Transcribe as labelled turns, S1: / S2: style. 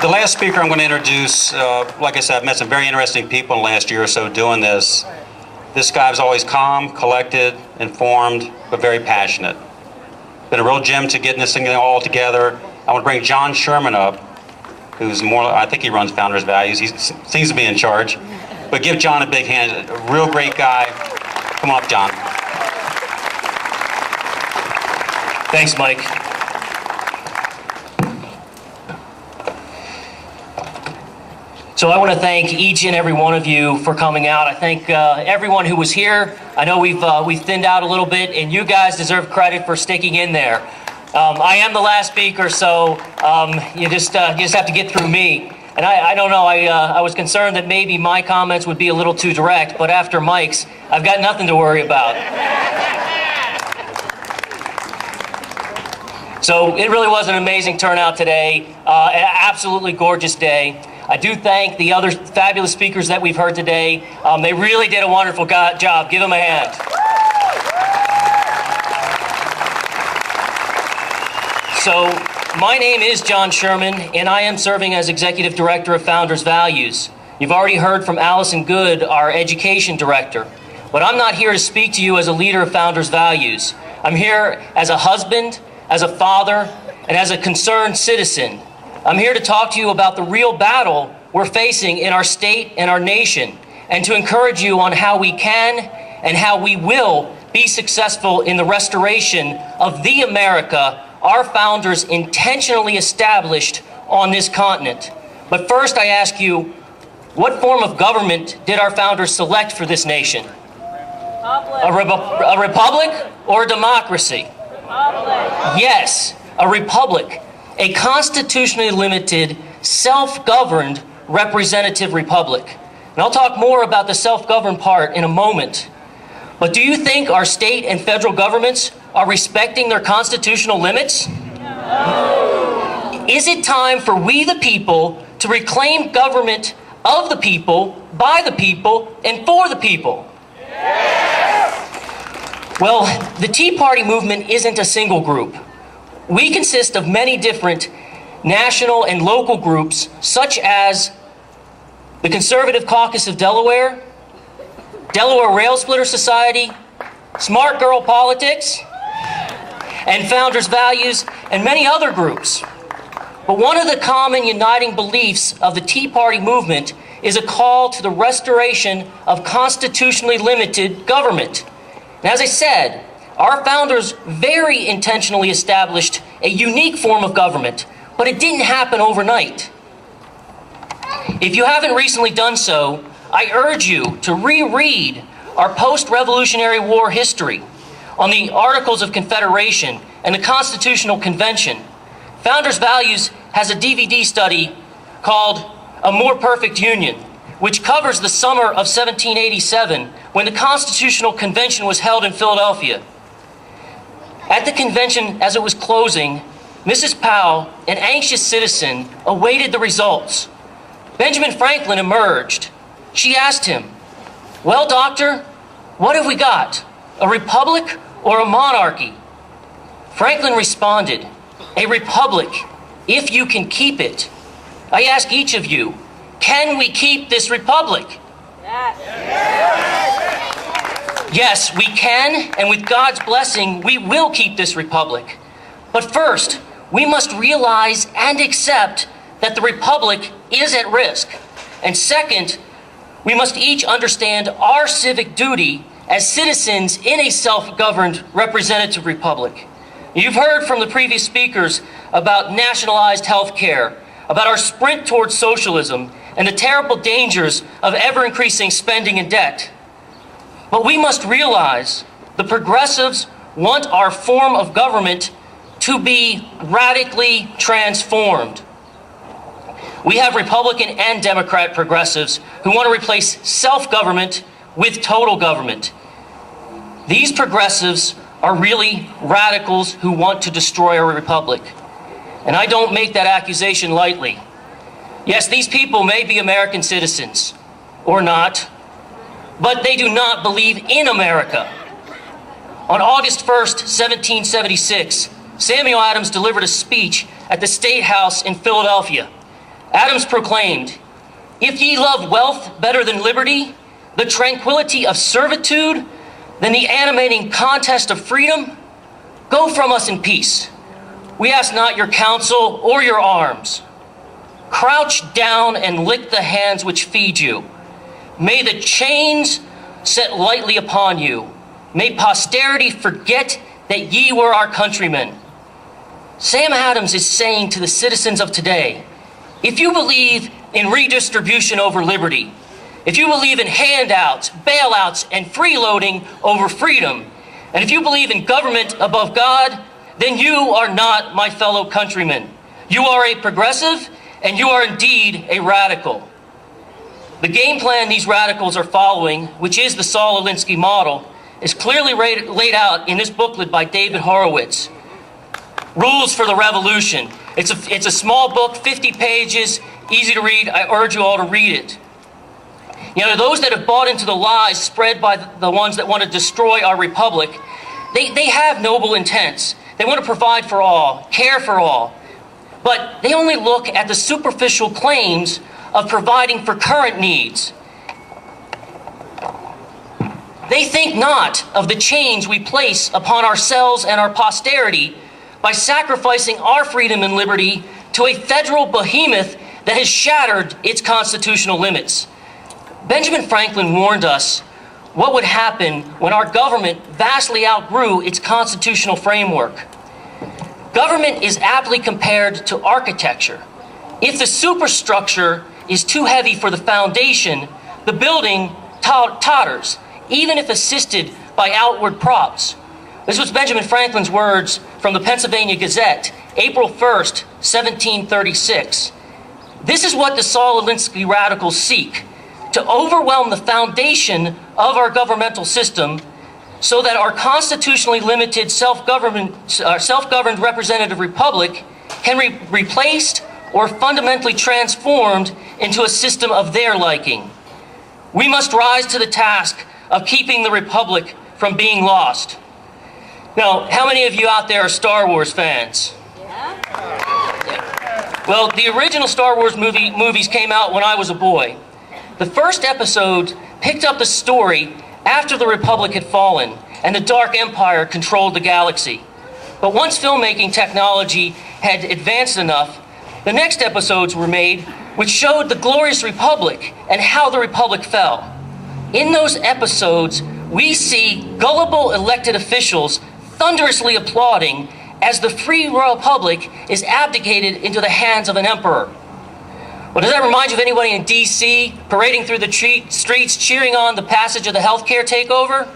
S1: The last speaker I'm going to introduce, like I said, I've met some very interesting people in the last year or so doing this. This guy was always calm, collected, informed, but very passionate. Been a real gem to getting this thing all together. I want to bring Jon Sherman up, who's more, I think he runs Founders Values. He seems to be in charge. But give Jon a big hand. A real great guy. Come up, Jon.
S2: Thanks, Mike. So I want to thank each and every one of you for coming out. I thank everyone who was here. I know we've thinned out a little bit, and you guys deserve credit for sticking in there. I am the last speaker, so you just have to get through me. And I don't know, I was concerned that maybe my comments would be a little too direct, but after Mike's, I've got nothing to worry about. So it really was an amazing turnout today, an absolutely gorgeous day. I do thank the other fabulous speakers that we've heard today. They really did a wonderful job. Give them a hand. So, my name is Jon Sherman, and I am serving as Executive Director of Founders Values. You've already heard from Allison Good, our Education Director. But I'm not here to speak to you as a leader of Founders Values. I'm here as a husband, as a father, and as a concerned citizen. I'm here to talk to you about the real battle we're facing in our state and our nation, and to encourage you on how we can and how we will be successful in the restoration of the America our founders intentionally established on this continent. But first I ask you, what form of government did our founders select for this nation? A republic or a democracy? Republic. Yes, a republic. A constitutionally limited, self-governed representative republic. And I'll talk more about the self-governed part in a moment. But do you think our state and federal governments are respecting their constitutional limits? No. Is it time for we the people to reclaim government of the people, by the people, and for the people? Yes. Well, the Tea Party movement isn't a single group. We consist of many different national and local groups, such as the Conservative Caucus of Delaware, Delaware Rail Splitter Society, Smart Girl Politics, and Founders Values, and many other groups. But one of the common uniting beliefs of the Tea Party movement is a call to the restoration of constitutionally limited government. And as I said, our founders very intentionally established a unique form of government, but it didn't happen overnight. If you haven't recently done so, I urge you to reread our post-Revolutionary War history on the Articles of Confederation and the Constitutional Convention. Founders Values has a DVD study called A More Perfect Union, which covers the summer of 1787 when the Constitutional Convention was held in Philadelphia. At the convention, as it was closing, Mrs. Powell, an anxious citizen, awaited the results. Benjamin Franklin emerged. She asked him, "Well, doctor, what have we got? A republic or a monarchy?" Franklin responded, "A republic, if you can keep it." I ask each of you, can we keep this republic? Yes. Yes, we can, and with God's blessing, we will keep this republic. But first, we must realize and accept that the republic is at risk. And second, we must each understand our civic duty as citizens in a self-governed representative republic. You've heard from the previous speakers about nationalized health care, about our sprint towards socialism, and the terrible dangers of ever-increasing spending and debt. But we must realize the progressives want our form of government to be radically transformed. We have Republican and Democrat progressives who want to replace self-government with total government. These progressives are really radicals who want to destroy our republic. And I don't make that accusation lightly. Yes, these people may be American citizens, or not, but they do not believe in America. On August 1st, 1776, Samuel Adams delivered a speech at the State House in Philadelphia. Adams proclaimed, "If ye love wealth better than liberty, the tranquility of servitude than the animating contest of freedom, go from us in peace. We ask not your counsel or your arms. Crouch down and lick the hands which feed you. May the chains set lightly upon you. May posterity forget that ye were our countrymen." Sam Adams is saying to the citizens of today, if you believe in redistribution over liberty, if you believe in handouts, bailouts, and freeloading over freedom, and if you believe in government above God, then you are not my fellow countrymen. You are a progressive, and you are indeed a radical. The game plan these radicals are following, which is the Saul Alinsky model, is clearly laid out in this booklet by David Horowitz, Rules for the Revolution. It's a small book, 50 pages, easy to read. I urge you all to read it. You know, those that have bought into the lies spread by the ones that want to destroy our republic, they have noble intents. They want to provide for all, care for all. But they only look at the superficial claims of providing for current needs. They think not of the chains we place upon ourselves and our posterity by sacrificing our freedom and liberty to a federal behemoth that has shattered its constitutional limits. Benjamin Franklin warned us what would happen when our government vastly outgrew its constitutional framework. Government is aptly compared to architecture. If the superstructure is too heavy for the foundation, the building totters, even if assisted by outward props. This was Benjamin Franklin's words from the Pennsylvania Gazette, April 1st, 1736. This is what the Saul Alinsky radicals seek, to overwhelm the foundation of our governmental system so that our constitutionally limited self-governed representative republic can be replaced or fundamentally transformed into a system of their liking. We must rise to the task of keeping the republic from being lost. Now, how many of you out there are Star Wars fans? Yeah. Well, the original Star Wars movies came out when I was a boy. The first episode picked up the story after the Republic had fallen and the Dark Empire controlled the galaxy. But once filmmaking technology had advanced enough, the next episodes were made which showed the glorious Republic and how the Republic fell. In those episodes, we see gullible elected officials thunderously applauding as the free Republic is abdicated into the hands of an emperor. Well, does that remind you of anybody in D.C. parading through the streets cheering on the passage of the healthcare takeover?